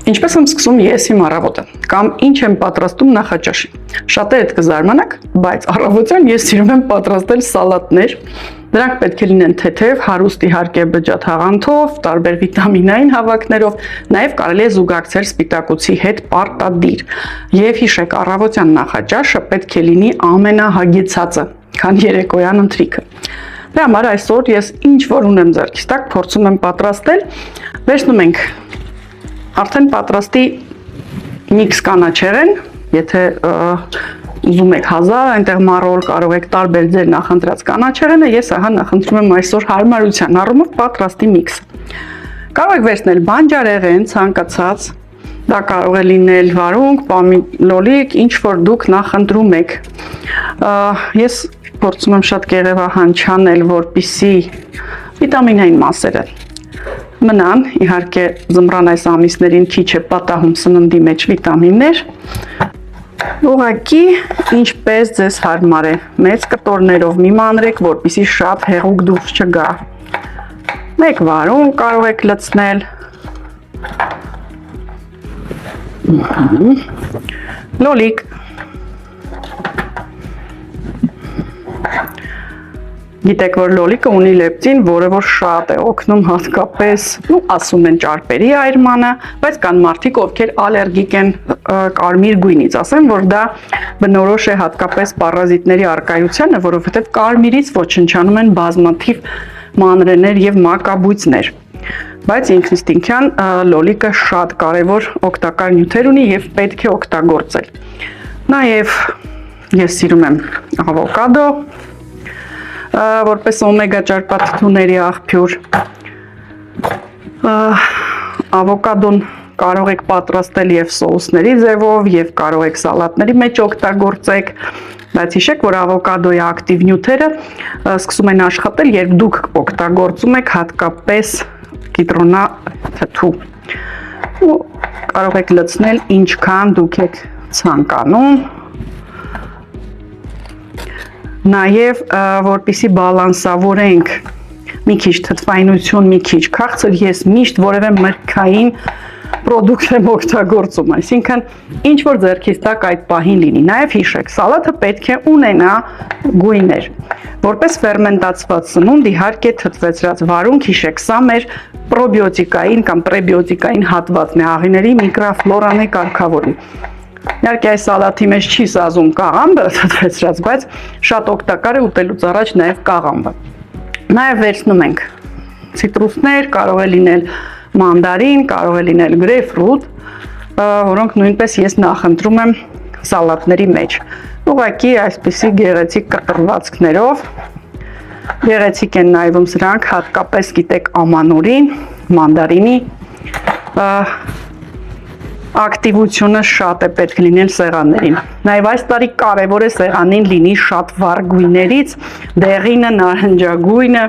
Ինչպես եմ սկսում ես իմ առավոտը, կամ ինչ եմ պատրաստում նախաճաշին։ Շատերդ կզարմանաք, բայց առավոտյան ես սիրում եմ պատրաստել սալատներ։ Դրանք պետք է լինեն թեթև, հարուստ իհարկե բջջաթաղանթով, տարբեր վիտամինային հավաքներով, նաև կարելի է զուգակցել սպիտակուցի հետ պարտադիր։ Եվ հիշեք, առավոտյան նախաճաշը պետք է լինի ամենահագեցածը, քան երեկոյան ընթրիքը։ Դրա համար այսօր ես ինչ որ ունեմ ձեռքիս տակ, փորձում եմ պատրաստել։ Վերցնում ենք արդեն պատրաստի միքս կանաչեղեն, եթե ուզում եք 1000, այնտեղ մարոլ կարող եք տարբեր ձեր նախընտրած կանաչեղենը, ես ահա նախընտրում եմ այսօր հարմարության առումով պատրաստի միքսը։ Կարող եք վերցնել բանջարեղեն, ցանկացած, դա կարող է լինել վարունգ, լոլիկ, ինչ որ դուք նախընտրում եք։ Ես փորձում եմ շատ կեղևահան չանել, որպեսզի վիտամինային մասերը մնան, իհարկե ձմռան այս ամիսներին քիչ է պատահում սննդի մեջ վիտամիններ, ուղղակի ինչպես ձեզ հարմար է, մեծ կտորներով մի մանրեք, որպեսզի շատ հեղուկ դուրս չգա, մեկ վարունգ կարող եք լցնել, լոլիկ, գիտեք, որ լոլիկը ունի լեպտին, որը որ շատ է օգնում հատկապես, ասում են ճարպերի այրմանը, բայց կան մարդիկ, ովքեր ալերգիկ են կարմիր գույնից, ասեմ, որ դա բնորոշ է հատկապես պարազիտների առկայությանը, որովհետև կարմիրից ոչնչանում են բազմաթիվ մանրեներ եւ մակաբույծներ։ Բայց ինքնըստինքյան լոլիկը շատ կարևոր օգտակար նյութեր ունի եւ պետք է օգտագործել։ Նաեւ ես սիրում եմ ավոկադո, որպես օմեգա ճարպաթթուների աղբյուր, ավոկադոն կարող եք պատրաստել եւ սոուսների ձևով, եւ կարող եք սալատների մեջ օգտագործեք, բայց հիշեք, որ ավոկադոյի ակտիվ նյութերը սկսում են աշխատել, երբ դուք օգտագործում եք հատկապես կիտրոնաթթու։ Կարող եք լցնել ինչքան դուք եք ցանկանում։ Նաև որպեսզի բալանսավորենք մի քիչ թթվայնություն, մի քիչ քաղցր, ես միշտ որևէ մրգային պրոդուկտ եմ օգտագործում, այսինքն ինչ որ ձեռքից տակ այդ պահին լինի։ Նաև հիշեք, սալատը պետք է ունենա գույներ։ Որպես ֆերմենտացված սնունդ, իհարկե թթվեցրած վարունգ, հիշեք, սա մեր պրոբիոտիկային կամ պրեբիոտիկային հատվածն է, աղիների միկրոֆլորան է կարգավորում։ Իհարկե այս սալատի մեջ չի սազում կաղամբը թթվեցրած, բայց շատ օգտակար է ուտելուց առաջ նաև կաղամբը։ Նաև վերցնում ենք ցիտրուսներ, կարող է լինել մանդարին, կարող է լինել գրեյփֆրուտ, որոնք նույնպես ես նախընտրում եմ սալատների մեջ։ Ուղղակի այսպիսի գեղեցիկ կտրվածքներով, գեղեցիկ են նայվում սրանք, հատկապես գիտեք ամանորին, մանդարինի, ակտիվությունը շատ է պետք լինել սեղաններին։ Նաև այս տարի կարևոր է սեղանին լինի շատ վառ գույներից, դեղինը, նարնջագույնը։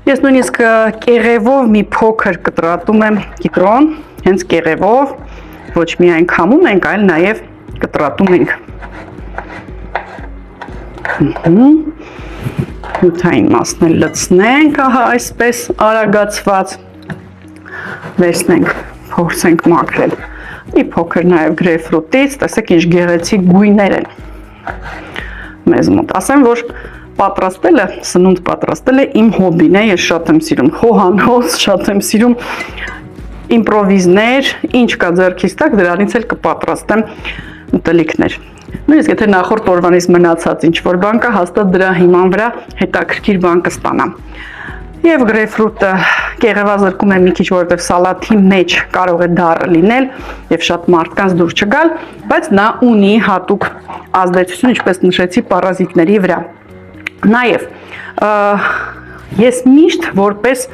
Ես նույնիսկ կեղևով մի փոքր կտրատում եմ կիտրոն, հենց կեղևով, ոչ միայն քամում ենք, այլ նաև կտրատում ենք։ Նյութային մասն էլ լցնենք, ահա այսպես արագացված, վերցնենք, փորձենք մաքրել։ Մի փոքր նաև գրեյփֆրուտից, տեսեք ինչ գեղեցիկ գույներ են մեզ մոտ։ Ասեմ, որ պատրաստելը, սնունդ պատրաստելը իմ հոբին է, ես շատ եմ սիրում խոհանոց, շատ եմ սիրում իմպրովիզներ, ինչ կա ձեռքիս տակ, դրանից էլ կպատրաստեմ ուտելիքներ։ Նույնիսկ եթե նախորդ օրվանից մնացած ինչ որ բան կա, հաստատ դրա հիման վրա հետաքրքիր բան կստանամ։ Եվ գրեյփֆրուտը կեղևազրկում եմ մի քիչ, որովհետև սալատի մեջ կարող է դառը լինել եւ շատ մարդկանց դուր չգալ, բայց նա ունի հատուկ ազդեցություն, ինչպես նշեցի, պարազիտների վրա։ Նաեւ ես միշտ որպես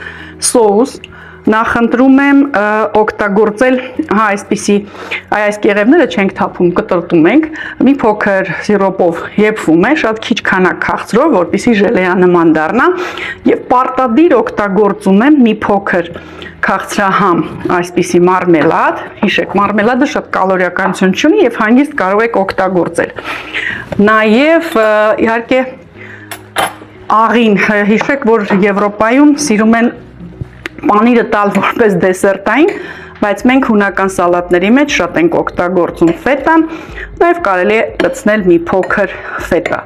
սոուս նախընտրում եմ օգտագործել, հա, այսպիսի, այս կեղևները չենք թափում, կտրտում ենք, մի փոքր սիրոպով եփվում է, շատ քիչ քանակ քաղցրով, որպեսզի ժելեանման դառնա, եւ պարտադիր օգտագործում եմ մի փոքր քաղցրահամ, այսպիսի մարմելադ, հիշեք, մարմելադը շատ կալորիականություն չունի եւ հանգիստ կարող եք օգտագործել։ Նաեւ իհարկե աղին, հիշեք, որ Եվրոպայում սիրում են պանիրը տալ որպես դեսերտային, բայց մենք հունական սալատների մեջ շատ ենք օգտագործում ֆետան, նաև կարելի է լցնել մի փոքր ֆետա։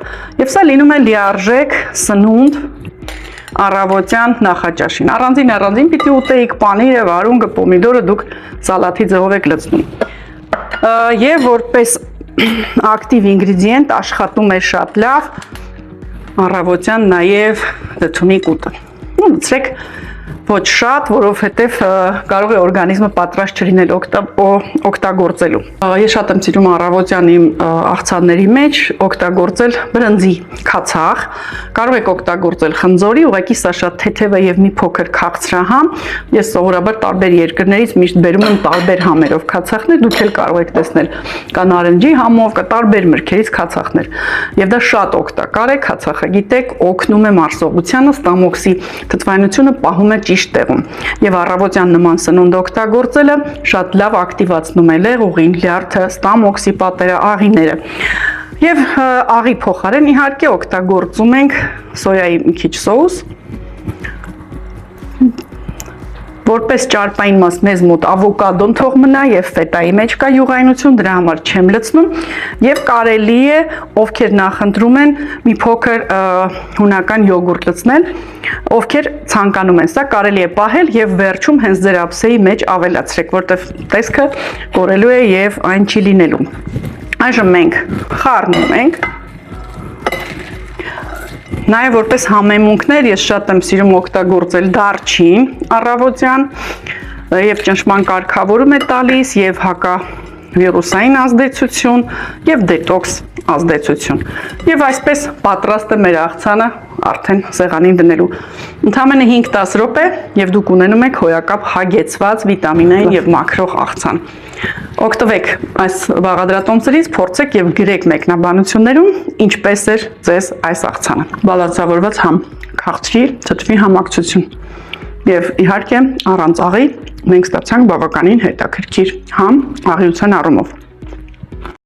Եվ սա լինում է լիարժեք սնունդ առավոտյան նախաճաշին։ Առանձին պիտի ուտեիք պանիրը, վարունգը, պոմիդորը դուք սալատի ձևով եք լցնում։ Եվ որպես ակտիվ ինգրեդիենտ աշխատում է շատ լավ առավոտյան նաև լցումի կուտը։ Լցրեք ոչ շատ, որովհետև կարող է օրգանիզմը պատրաստ չլինել օգտագործելու։ Ես շատ եմ սիրում առավոտյան իմ աղցանների մեջ օգտագործել բրնձի քացախ։ Կարող եք օգտագործել խնձորի, ուղղակի սա շատ թեթև է եւ մի փոքր քաղցրահամ։ Ես սովորաբար տարբեր երկրներից միշտ բերում եմ տարբեր համերով քացախներ, դուք էլ կարող եք տեսնել կա նարնջի համով, կա տարբեր մրգերից քացախներ։ Եվ դա շատ օգտակար է, քացախը գիտեք, օգնում է մարսողությանը, ստամոքսի թթվայնությունը պահում է ճիշտ տեղում եւ առավոտյան նման սնունդ օգտագործելը շատ լավ ակտիվացնում է լեղուղին, լյարդը, ստամոքսի պատերը, աղիները։ Եվ աղի փոխարեն իհարկե օգտագործում ենք սոյայի մի քիչ սոուս։ Որպես ճարպային մաս մեզ մոտ ավոկադոն թող մնա եւ ֆետայի մեջ կա յուղայնություն, դրա համար չեմ լցնում եւ կարելի է ովքեր նախընտրում են մի փոքր հունական յոգուրտ լցնել, ովքեր ցանկանում են, սա կարելի է պահել եւ վերջում հենց ձեր ափսեի մեջ ավելացրեք, որտեվ տեսքը կորելու է եւ այն չի լինելու։ Այժմ մենք խառնում ենք։ Նաև որպես համեմունքներ ես շատ եմ սիրում օգտագործել դարչին առավոտյան եւ ճնշման կարգավորում է տալիս եւ հակավիրուսային ազդեցություն եւ դետոքս ազդեցություն։ Եվ այսպես պատրաստ է մեր աղցանը արդեն սեղանին դնելու։ Ընդամենը 5-10 րոպե եւ դուք ունենում եք հոյակապ հագեցված վիտամինային եւ մակրող աղցան։ Օգտվեք այս բաղադրատոմսերից, փորձեք եւ գրեք մեկնաբանություններում ինչպես էր ձեզ այս աղցանը։ Բալանսավորված համ քաղցրի, թթվի համակցություն։ Եվ իհարկե առանց աղի մենք ստացանք բավականին հետաքրքիր համ աղիության առումով։